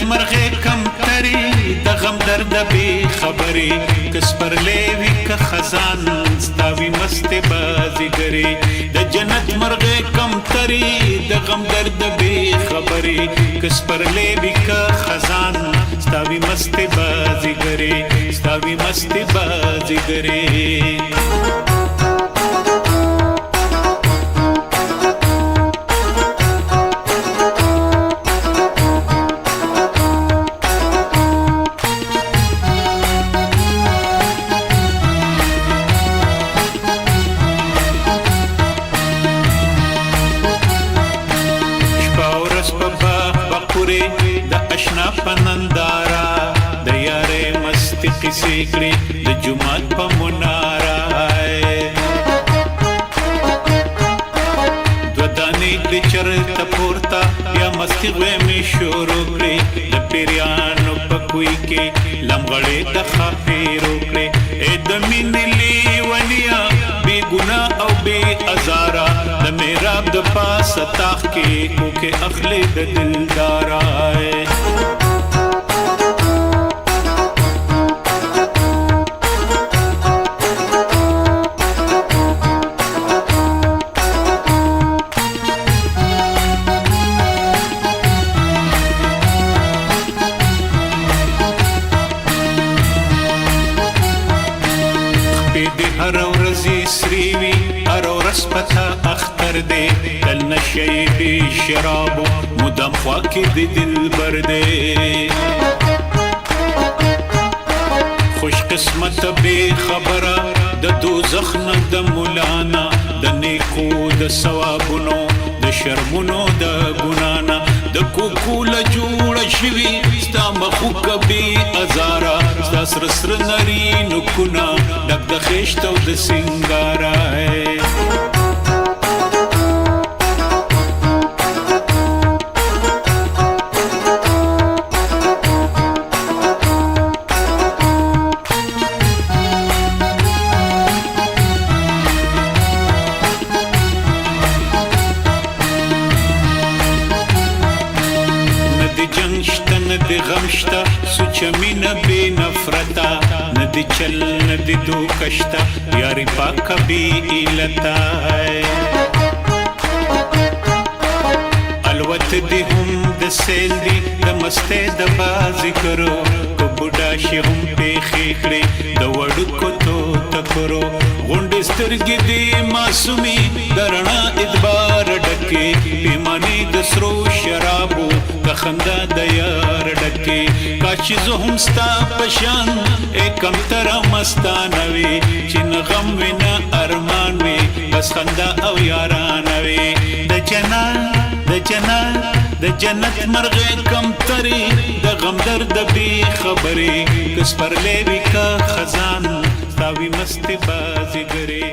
مرغه کم تری د غم درد بی خبری کس پر لیوی که خزان ستاوی مست بازیگری د جنت مرغه کم تری د غم درد بی خبری کس پر لیوی که خزان ستاوی مست بازیگری ستاوی مست بازیگری د اشنا پنندارا د یارې مستی قصې کړې د جمعات په منارا دو دانې د چرته پورته یا مستی غوې مې شروع کړې د پیریانو په کوی کې لمغړې د خافیرو کړې ای د مینې لیونیا بې ګناه او بې ازاره د میراب د پاسه تاخ کې کوکې اخلي د دلدارا هر ورځې سری وي هر ورځ پتا اختر دی تل نشي بې شرابو مدام خوا کې د دلبر دی خوش قسمت بې خبره د دوزخ نه د مولانا د نیکو د ثوابونو د شرمونو د ګنانا د کوکوله جوړه شوي ستا مخوکه بې ازاره ستا سره سره نري نوکونه ډک د خېشت او د سینګاره ندی غم شتا سوچ مینه بی نفرتا ندی چل ندی دوکشتا یاری پاکا بی ایلتا الوت دی هم د سیل دی د مسته د بازی کرو کو بوډا شي هم پیخې کړې د وړکو تو تکرو غونډې سترګې دی معصومي درنا ادبار ډکې پیمانې د سرو شرابو د خندا د یار ډکې کاچې زه هم ستا پشان کم تره مستانه وي چې نه غم وي نه ارمان وي بس خندا او یارانه وي د جنت مرغه کم تری د غم درد بی خبری کس پر لیوی کا خزان ستاوی مستی بازیگری